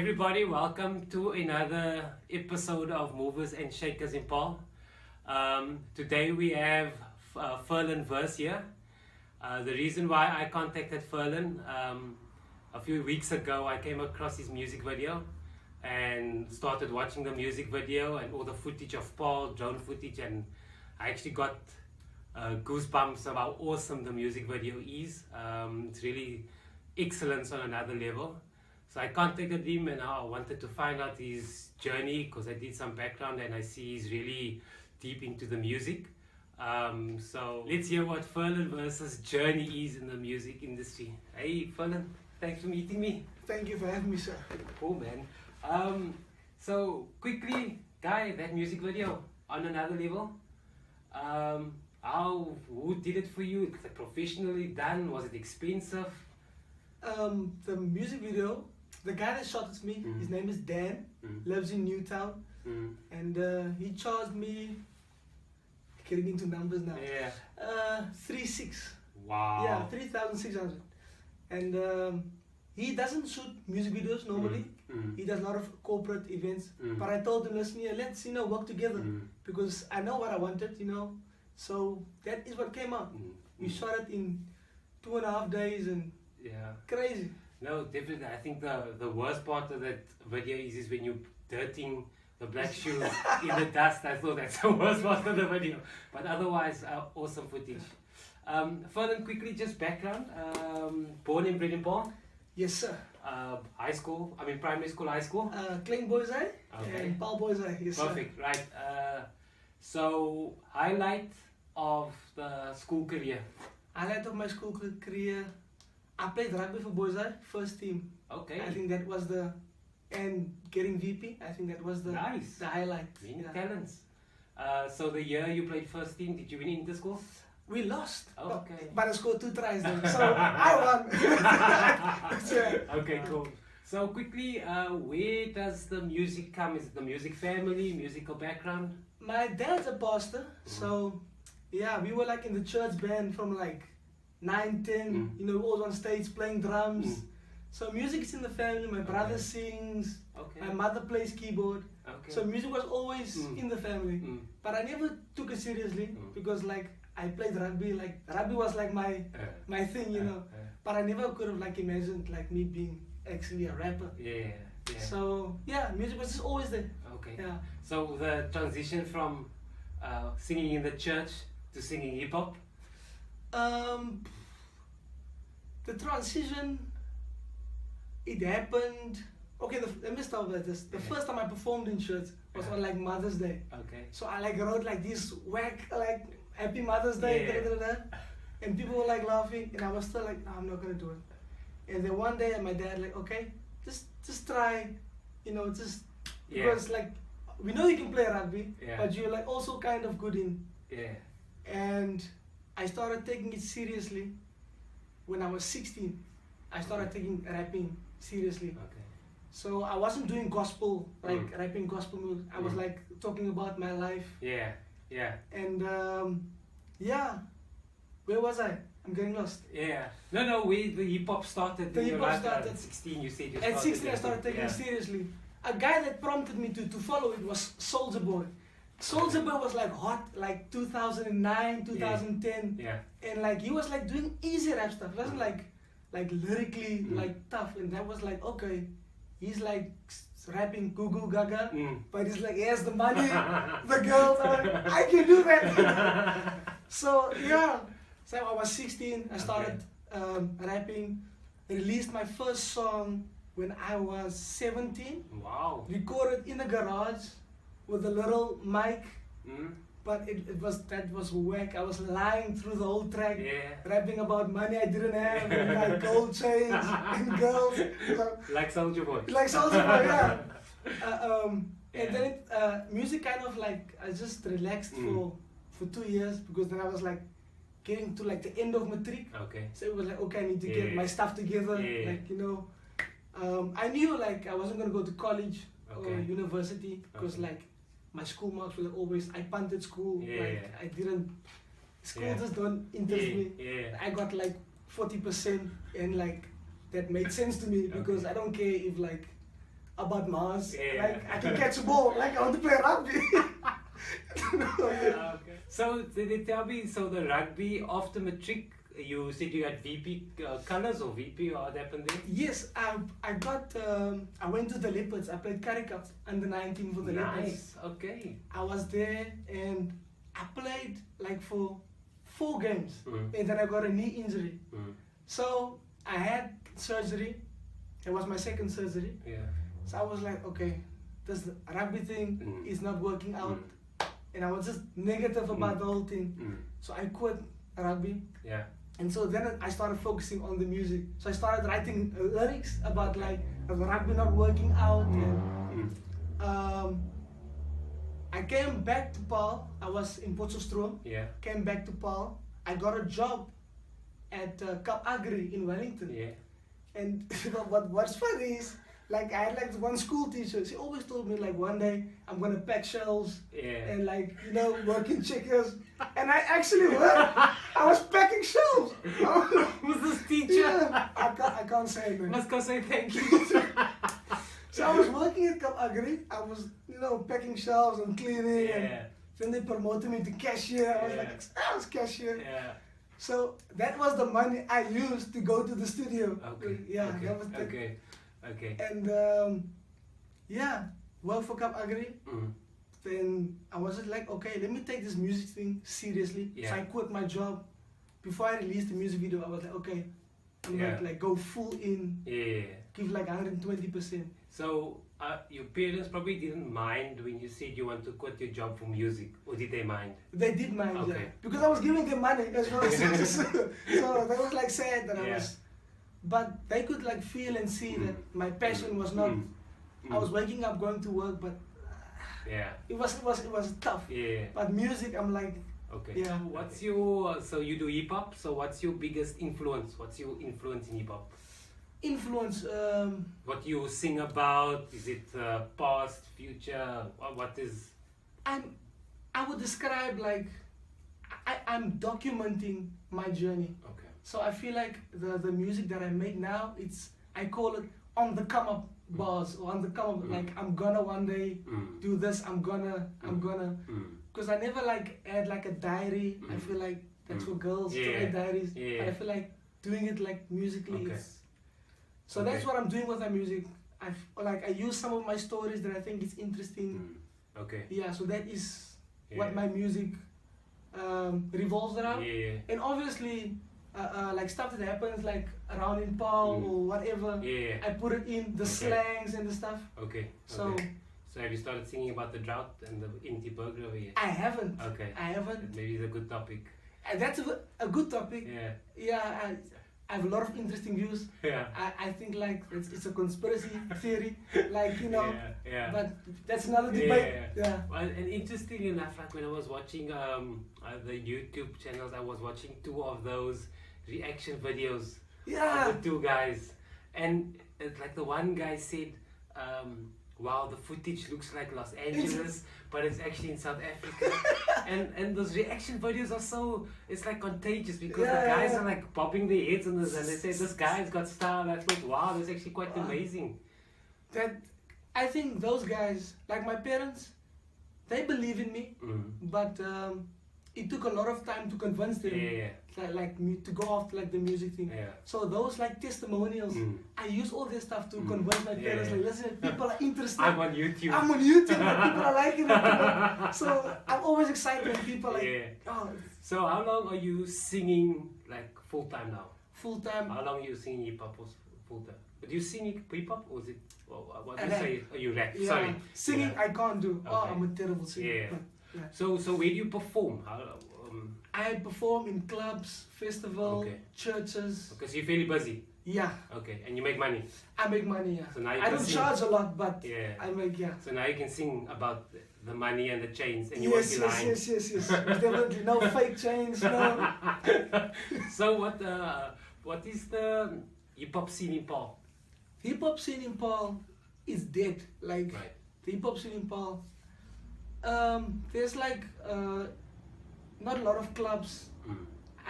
everybody, welcome to another episode of Movers and Shakers in Paarl. Today we have Ferlin Vers here. The reason why I contacted Ferlin, a few weeks ago I came across his music video and started watching the music video and all the footage of Paarl, drone footage, and I actually got goosebumps about how awesome the music video is. It's really excellence on another level. So I contacted him and I wanted to find out his journey because I did some background and I see he's really deep into the music. So let's hear what Ferlin Vers' journey is in the music industry. Hey Ferlin, thanks for meeting me. Thank you for having me, sir. Cool, man. So quickly, Guy, that music video on another level. Who did it for you? It's like professionally done? Was it expensive? The music video, the guy that shot it to me, his name is Dan, lives in Newtown, and he charged me, getting into numbers now, 3,600. Wow. Yeah, 3,600. And he doesn't shoot music videos normally. He does a lot of corporate events. But I told him, listen, let's work together because I know what I wanted, So that is what came out. We shot it in 2.5 days and crazy. No, definitely. I think the worst part of that video is when you're dirting the black shoes in the dust. I thought that's the worst part of the video. But otherwise, awesome footage. Ferlin, quickly, just background. Born and bred in Paarl? Yes, sir. Primary school, high school? Klein Boys High and Paarl Boys High. Yes, perfect, sir. Right. So, highlight of the school career? Highlight of my school career, I played rugby for Boys High, first team. Okay. I think that was and getting VP, I think that was the highlight. Many talents. So the year you played first team, did you win inter-school? We lost. Oh, okay. But I scored 2 tries though, so I won. Okay, cool. So quickly, where does the music come? Is it the music family, musical background? My dad's a pastor, so yeah, we were like in the church band from like 9, 10, always on stage playing drums. So music is in the family, my brother sings, my mother plays keyboard. So music was always in the family. But I never took it seriously because like I played rugby, like rugby was like my thing, But I never could have imagined like me being actually a rapper. Yeah. So yeah, music was just always there. Okay. Yeah. So the transition from singing in the church to singing hip hop? The transition, it happened. Okay, let me start with this. The first time I performed in church was on like Mother's Day. Okay. So I wrote like this whack Happy Mother's Day, and people were like laughing, and I was still like, no, I'm not gonna do it. And then one day, my dad like, okay, just try, because like we know you can play rugby, but you're like also kind of good in. Yeah. And I started taking it seriously when I was 16. I started taking rapping seriously. Okay. So I wasn't doing gospel, rapping gospel music. I was like talking about my life. Yeah. And where was I? I'm getting lost. Yeah. No, the hip hop started. The hip hop started at 16. You said you started. At 16, I started taking it seriously. A guy that prompted me to follow it was Soulja Boy. Soulja Boy was like hot, like 2009, 2010. Yeah. And like he was like doing easy rap stuff. It wasn't like lyrically like tough. And that was like, okay, he's like rapping goo goo gaga, but he's like, he has the money, the girls, I can do that. So yeah, so I was 16, I started rapping, released my first song when I was 17. Wow. Recorded in the garage with a little mic, but that was whack. I was lying through the whole track, rapping about money I didn't have, and like gold chains and girls. Like Soulja Boy. Like Soulja Boy, yeah. And then music kind of like, I just relaxed for 2 years because then I was like getting to like the end of matric. Okay. So it was like, okay, I need to get my stuff together. Like, I knew like I wasn't gonna go to college or university because like my school marks were always, I punted school, I didn't, school just don't interest me. I got like 40% and like that made sense to me because I don't care if like about Mars. Yeah. Like I can catch a ball. Like I want to play rugby. Okay. So did they tell me, so the rugby after matric, you said you had VP colours or VP, or what happened there? Yes, I got I went to the Leopards. I played Currie Cup under 19 for the Leopards. Nice, okay. I was there and I played like for 4 games, and then I got a knee injury. So I had surgery. It was my second surgery. Yeah. So I was like, okay, this rugby thing is not working out, and I was just negative about the whole thing. So I quit rugby. Yeah. And so then I started focusing on the music. So I started writing lyrics about like the rugby not working out. And, I came back to Paarl. I was in Potchefstroom. Yeah. Came back to Paarl. I got a job at Cap Agri in Wellington. Yeah. And what's funny is, like I had like one school teacher. She always told me like one day I'm gonna pack shelves and like work in Shakers. And I actually worked. I was packing shelves. Who's this teacher? Yeah, I can't say it. Must go say thank you. So I was working at Cap Agri. I was packing shelves and cleaning. Yeah. And then they promoted me to cashier. I was like, I was cashier. Yeah. So that was the money I used to go to the studio. Okay. Yeah, Okay. that was the, Okay. Okay. And yeah, work for Cap Agri. Then I was just like, okay, let me take this music thing seriously. Yeah. So I quit my job. Before I released the music video, I was like, okay, I'm Yeah. gonna like go full in, Yeah. give like 120%. So your parents probably didn't mind when you said you want to quit your job for music, or did they mind? They did mind, Okay. yeah, because I was giving them money as well. So that was like sad that I was, but they could like feel and see that my passion was not. I was waking up going to work, but Yeah. it was tough. Yeah. But music, I'm like, Okay. yeah. What's your, so you do hip hop, so what's your biggest influence? What's your influence in hip hop? Influence. What you sing about? Is it past, future? What is? I would describe like I'm documenting my journey. Okay. So I feel like the music that I make now, I call it on the come up bars, or on the come up, like I'm gonna one day do this, I'm gonna because I never like had like a diary. I feel like that's for girls to write diaries, but I feel like doing it like musically. Okay. So that's what I'm doing with my music. I use some of my stories that I think is interesting. Okay. Yeah, so that is what my music revolves around. Yeah. And obviously, like stuff that happens like around in Paarl or whatever, Yeah. I put it in the slangs and the stuff. Okay. So Okay. So have you started singing about the drought and the empty burger over yet? I haven't. Okay. I haven't. Maybe it's a good topic. And that's a good topic. Yeah. Yeah, I have a lot of interesting views. Yeah. I think like it's a conspiracy theory, like Yeah. but that's another debate. Yeah. Well, and interesting enough, like when I was watching the YouTube channels, I was watching 2 of those reaction videos Yeah. of the 2 guys, and it's like the one guy said, wow, the footage looks like Los Angeles, but it's actually in South Africa. and those reaction videos are so, it's like contagious, because the guys are like bobbing their heads on this, and they say, this guy's got style. I thought, wow, that's actually quite amazing. That I think those guys, like my parents, they believe in me, but it took a lot of time to convince them, like me to go after like the music thing. Yeah. So those like testimonials, I use all this stuff to convince my parents. Like, listen, people are interested. I'm on YouTube. I'm on YouTube. People are liking it. So I'm always excited when people like. Oh, so how long are you singing like full time now? full time. How long are you singing hip hop full time? But do you sing hip hop, or is it? What do you say? Oh, you rap. Yeah. Sorry. Singing I can't do. Oh, Okay. I'm a terrible singer. Yeah. But, yeah. So where do you perform? I perform in clubs, festivals, Okay. churches. Because you're fairly busy. Yeah, Okay, and you make money. I make money. Yeah, So now you I can don't sing. charge a lot, but Yeah. I make So now you can sing about the money and the chains, and you Yes, won't be lying. yes. Definitely no fake chains. No. So what is the hip hop scene in Paarl? Hip hop scene in Paarl is dead. Like Right. the hip hop scene in Paarl. There's like not a lot of clubs.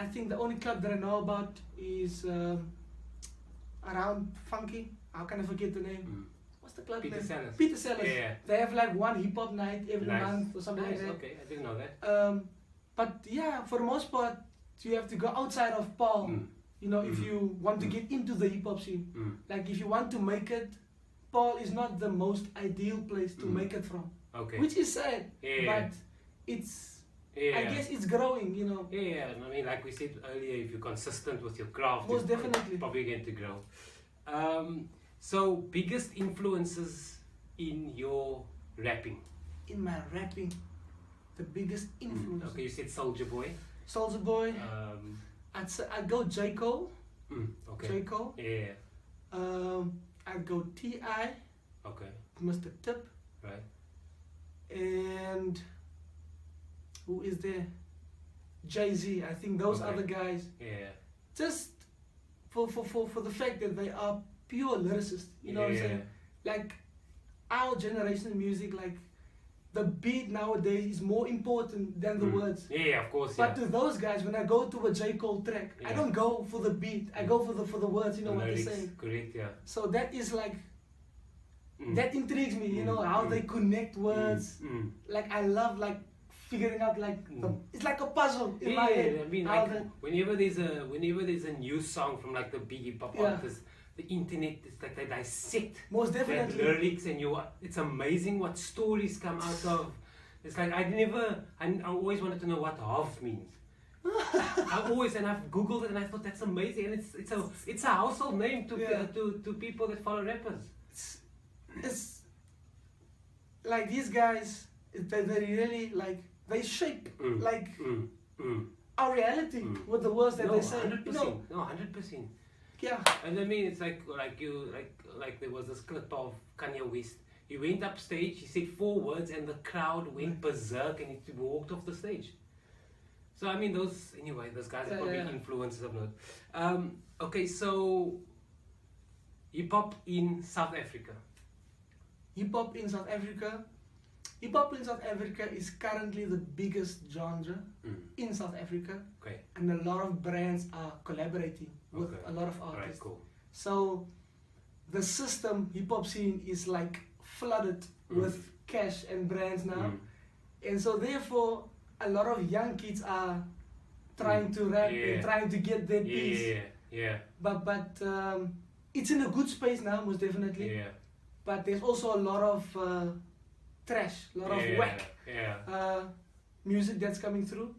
I think the only club that I know about is around Funky. How can I forget the name? what's the club Peter name? Sellers. Peter Sellers. Yeah. They have like one hip hop night every Nice. month or something Nice. like that. Okay, I didn't know that. But yeah, for the most part, you have to go outside of Paarl. Mm. You know, if Mm. you want to get into the hip hop scene, Mm. like if you want to make it, Paarl is not the most ideal place to Mm. make it from. Okay. Which is sad, Yeah. but it's, Yeah. I guess it's growing, you know. Yeah, I mean, like we said earlier, if you're consistent with your craft, Most you're definitely. probably going to grow. So, biggest influences in your rapping? In my rapping, the biggest influence. Okay, you said Soulja Boy. Soulja Boy, I'd say I'd go J. Cole. Okay. J. Cole. Yeah. I'd go T.I., Okay. Mr. Tip, Right. and who is there? Jay-Z. I think those Okay. other guys. Yeah. Just for the fact that they are pure lyricists. You know what I'm saying? Like our generation of music, like the beat nowadays is more important than the words. Yeah, of course. But to those guys, when I go to a J. Cole track, I Yeah. don't go for the beat. I go for the words. You know what they're lyrics, saying. correct, yeah. So that is like Mm. that intrigues me. You know Mm, how mm. they connect words. Like I love like figuring out like it's like a puzzle in my head. I mean, how like, whenever there's a new song from like the big hip hop Yeah. artists, the internet is like they dissect most that definitely. lyrics, and it's amazing what stories come out of. It's like I always wanted to know what half means. I've googled it and I thought that's amazing, and it's a household name to Yeah. to people that follow rappers. It's like these guys. They really like they shape like our reality with the words that No, they say. 100%. You know, No, 100%. yeah. And I mean, it's like there was this clip of Kanye West. He went up stage, he said 4 words, and the crowd went berserk, and he walked off the stage. So I mean, those guys are probably influences of note. Okay, so hip hop in South Africa. Hip hop in South Africa. Hip hop in South Africa is currently the biggest genre in South Africa, Okay. and a lot of brands are collaborating with Okay. a lot of Alright, artists. cool. So the system hip hop scene is like flooded with cash and brands now, and so therefore a lot of young kids are trying to rap and trying to get their piece. Yeah. But it's in a good space now, most definitely. Yeah. But there's also a lot of trash, a lot of whack music that's coming through.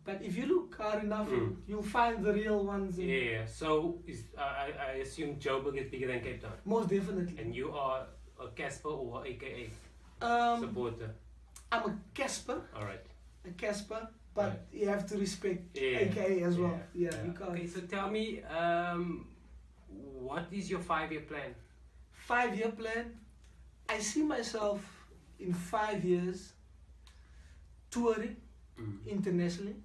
But if you look hard enough, you'll find the real ones. Yeah. So I assume Joburg is bigger than Cape Town, Most definitely. and you are a Casper or AKA supporter. I'm a Casper. All right. A Casper, but Right. you have to respect Yeah. AKA as well. Yeah, you can't. Okay, so tell me, what is your 5-year plan? 5-year plan. I see myself in 5 years touring internationally,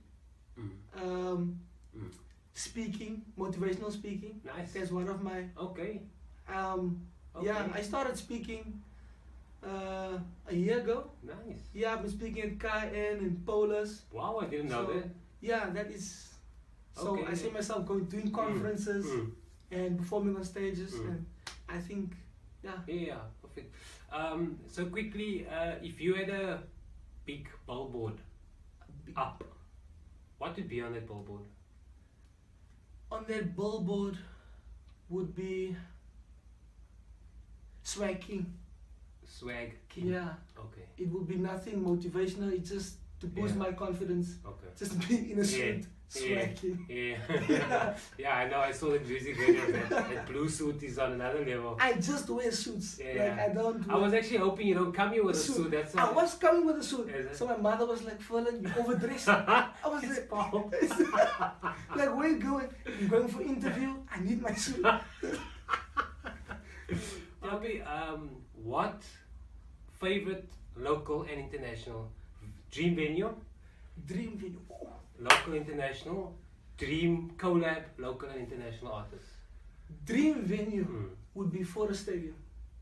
speaking, motivational speaking. Nice. That's one of my. Okay. Yeah, I started speaking a year ago. Nice. Yeah, I've been speaking at KN and Polis. Wow, I didn't know So, that. yeah, that is. So Okay. I see myself doing conferences and performing on stages, and I think, yeah. Yeah, perfect. So quickly, if you had a big billboard up, what would be on that billboard? On that billboard would be Swag King. Swag King. Yeah, Okay. it would be nothing motivational. It's just to boost my confidence. Okay. Just be in a suit, Swag King. Yeah. Yeah, I know. I saw the music video. That blue suit is on another level. I just wear suits. Yeah. Like I don't. I was actually hoping you don't come here with a suit. suit. That's I was coming with a suit. Is it? So my mother was like, Ferlin, you overdressed. I was It's like, Paarl. like, where you going? I'm going for interview. I need my suit. Tell me, what favorite local and international dream venue? Dream venue. Oh. Local, international, dream collab, local and international artists. Dream venue would be Forest Stadium.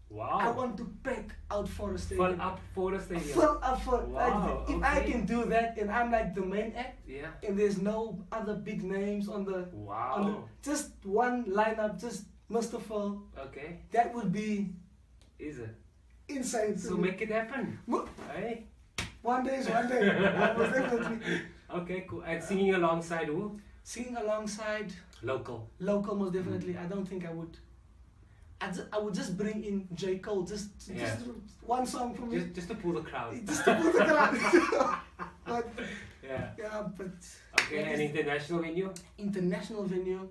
Wow. I want to pack out Forest Stadium. Full up for the stadium. Full up for Wow, like, if I okay. can do that and I'm like the main act Yeah. and there's no other big names on the Wow. just one lineup, just Mr. Phil, Okay. that would be Is it? Insane. So make it happen. Mo- Hey? One day is one day. Most definitely. Okay, cool. And singing alongside who? Singing alongside Local. local, most definitely. I don't think I would. I would just bring in J. Cole, just one song for me. Just to pull the crowd. Just to put the crowd. But Yeah. yeah, but Okay, an international venue? international venue.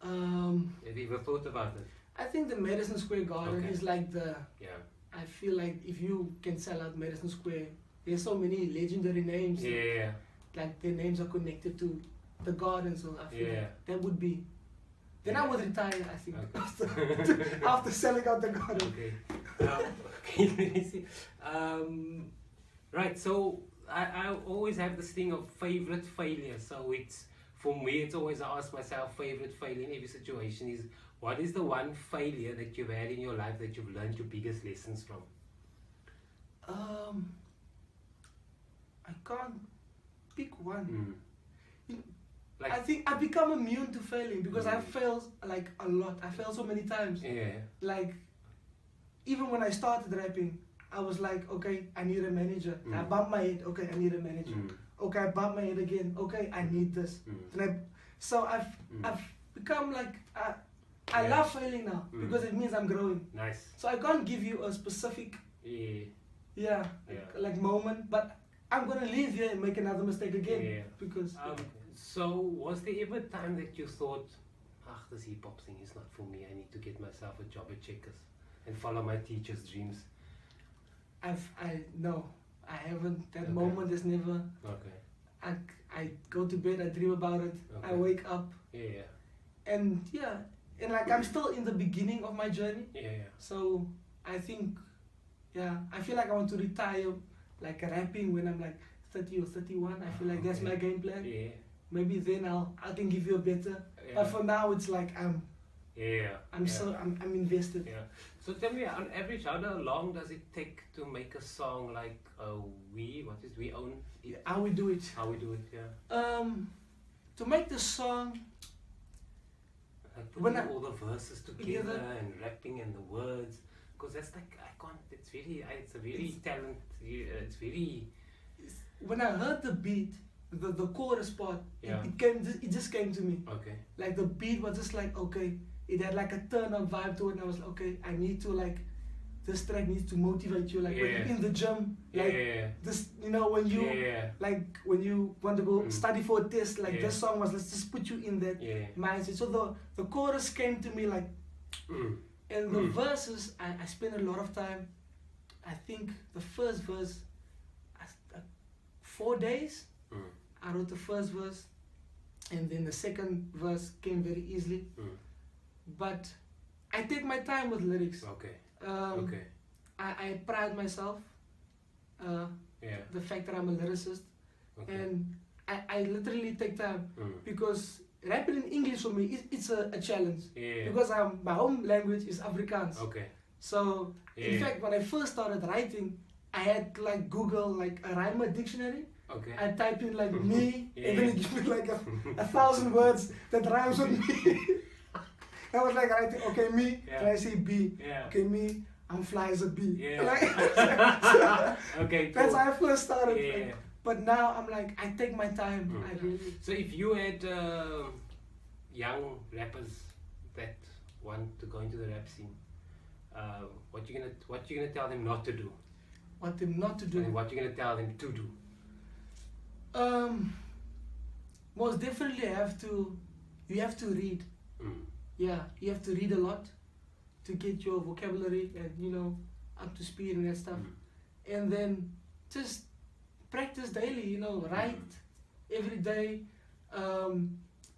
Have you ever thought about it? I think the Madison Square Garden Okay. is like the. Yeah. I feel like if you can sell out Madison Square, there's so many legendary names. Yeah. Like their names are connected to the garden, so I feel Yeah. like that would be. Then I would retire, I think, Okay. after selling out the garden. Okay. Okay, let me see. Right, so I always have this thing of favorite failure. So it's, for me, it's always I ask myself, favorite failure in every situation is, what is the one failure that you've had in your life that you've learned your biggest lessons from? I can't pick one. Like, I think I become immune to failing because I failed like a lot. I failed so many times. yeah. Like, even when I started rapping, I was like, okay, I need a manager. I bumped my head. Okay, I need a manager. Okay, I bumped my head again. Okay, I need this. And so I've become like I love failing now because it means I'm growing. Nice. So I can't give you a specific Yeah. like moment, but I'm gonna leave here and make another mistake again Yeah. because. So was there ever a time that you thought, this hip hop thing is not for me, I need to get myself a job at Shakers and follow my teacher's dreams? No, I haven't. That Okay. moment is never. Okay. I go to bed, I dream about it, I Okay. wake up, Yeah. and like I'm still in the beginning of my journey. Yeah. So I think, I feel like I want to retire, like rapping when I'm like 30 or 31. I feel like that's Okay. my game plan. Yeah. Maybe then I can give you a better. Yeah. But for now, it's like I'm Yeah. invested. Yeah. So tell me, on average, how long does it take to make a song like we own it? How we do it? How we do it? Yeah. To make the song, Like When putting I- all the verses together and rapping and the words, because that's like I can't. It's a very talent. It's very. when I heard the beat, the chorus part, Yeah. it just came to me. Okay. Like the beat was just like, okay, it had like a turn up vibe to it, and I was like, okay, I need to like, this track needs to motivate you, like when Yeah. you're in the gym, like Yeah. this, when you Yeah. like when you want to go study for a test, like Yeah. this song was, let's just put you in that Yeah. mindset. So the chorus came to me like, and the verses, I spent a lot of time. I think the first verse, 4 days. I wrote the first verse, and then the second verse came very easily. But I take my time with lyrics. Okay. Okay. I pride myself, Yeah. the fact that I'm a lyricist, Okay. and I literally take time Mm. because rapping in English for me it's a challenge Yeah. because my home language is Afrikaans. Okay. So in Yeah. fact, when I first started writing, I had to like Google like a rhyme dictionary. Okay. I type in like me, Yeah. and then it gives me like a 1,000 words that rhymes with me. I was like writing, okay, me, Yeah. then I say B. Yeah. Okay, me, I'm fly as a bee. Yeah. Okay. That's Cool. how I first started. Yeah. Like, but now I'm like, I take my time. I really. So if you had young rappers that want to go into the rap scene, what you gonna tell them not to do, Want them not to do. and what you gonna tell them to do? Most definitely you have to read. Mm. Yeah, you have to read a lot to get your vocabulary and up to speed and that stuff. And then just practice daily, write every day.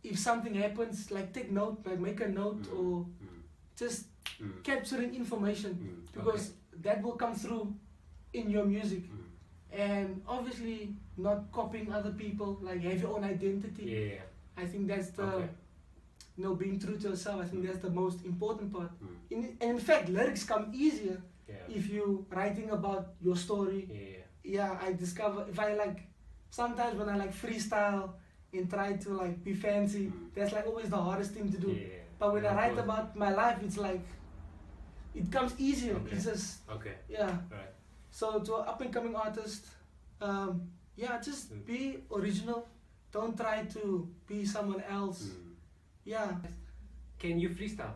If something happens, like take note, like make a note or just capturing information because that will come through in your music. And obviously not copying other people, like have your own identity. Yeah. I think that's the Okay. being true to yourself. I think that's the most important part. In fact, lyrics come easier Yeah. if you writing about your story. Yeah. Yeah, I discover if I like sometimes when I like freestyle and try to like be fancy, that's like always the hardest thing to do. Yeah. But when I Yeah, write cool. about my life, it's like it comes easier. Okay. It's just, Okay. yeah. Right. So to an up and coming artist, yeah, just be original. Don't try to be someone else. Yeah. Can you freestyle?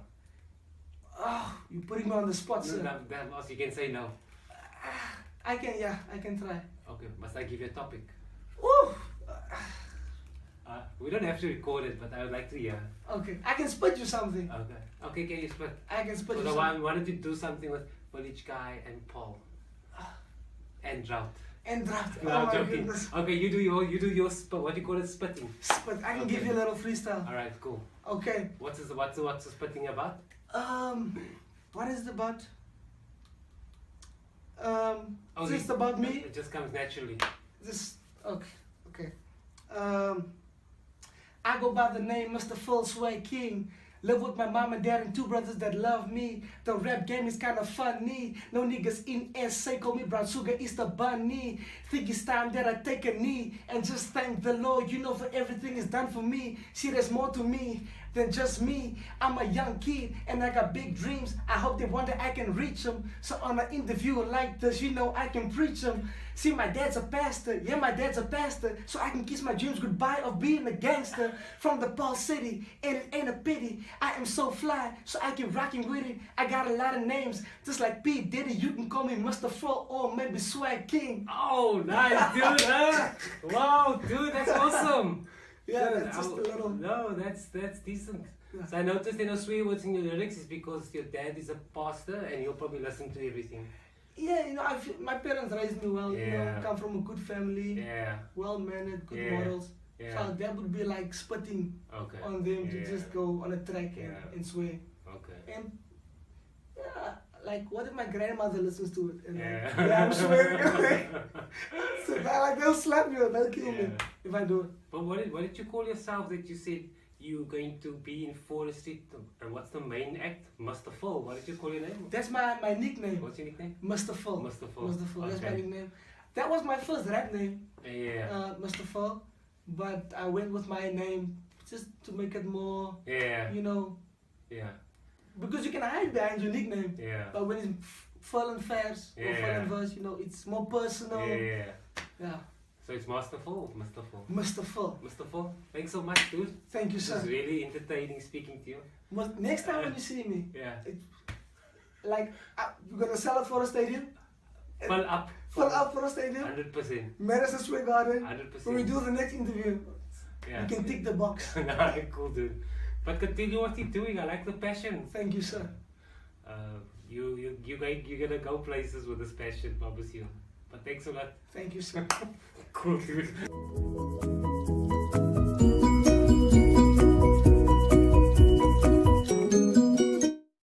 Oh, you're putting me on the spot, No, sir. that you can say no. I can try. Okay, must I give you a topic? Woo! We don't have to record it, but I would like to hear. Okay, I can spit you something. Okay. Okay, can you split? I can spit So you the something. one wanted to do something with Village Guy and Paul. And Drought. And draft. No, Oh I'm my joking. goodness. Okay, you do your what do you call it, spitting. Spit. I can give you a little freestyle. Alright, cool. Okay. What's the spitting about? What is it about? Oh, Just about me. It just comes naturally. This okay. I go by the name Mr. Full Sway King. Live with my mom and dad and two brothers that love me. The rap game is kinda funny. No niggas in SA call me Brown Sugar Easter Bunny. Think it's time that I take a knee and just thank the Lord, you know, for everything is done for me. See, there's more to me than just me. I'm a young kid and I got big dreams. I hope they one day I can reach them. So on an interview like this, you know I can preach them. See, my dad's a pastor. Yeah, my dad's a pastor. So I can kiss my dreams goodbye of being a gangster from the Paarl City. And it ain't a pity. I am so fly, so I keep rocking with it. I got a lot of names, just like P. Diddy. You can call me Mr. Fro or maybe Swag King. Oh, nice, dude. Wow, dude, that's awesome. Yeah, Dude, that's just a little. No, that's decent. Yeah. So I noticed there are no swear words in your lyrics is because your dad is a pastor and he'll probably listen to everything. Yeah, you know, my parents raised me well. You know, Yeah. come from a good family, Yeah. well mannered, good Yeah. morals. Yeah. So that would be like spitting Okay. on them to Yeah. just go on a track Yeah. and swear. Okay. And yeah, like what if my grandmother listens to it? And Yeah. like, yeah, I'm swearing. So like they'll slap me or they'll kill me Yeah. if I do it. But what did you call yourself that you said you're going to be in Forest Street? And what's the main act? Mr. Full. What did you call your name? That's my nickname. What's your nickname? Mr. Full. Mr. Full. Mr. Full. That's my Okay. nickname. That was my first rap name, Yeah. Mr. Full. But I went with my name just to make it more, Yeah. you know, Yeah. because you can hide behind your nickname. Yeah. But when it's Ferlin Vers or Yeah. Ferlin Vers, you know, it's more personal. Yeah. Yeah. So it's Master Full. Mr. Full. Mr. Full. Mr. Full. Thanks so much, dude. Thank you, This sir. is really entertaining speaking to you. Next time when you see me, Yeah. like, we're gonna sell it for a stadium. Full up. Fill up for a stadium. 100%. Madison Square Garden. 100%. When we do the next interview, Yeah. you can tick the box. Nah, cool, dude. But continue what you're doing. I like the passion. Thank you, sir. You're gonna go places with this passion, promise you. But thanks a lot. Thank you, sir. Cool, dude.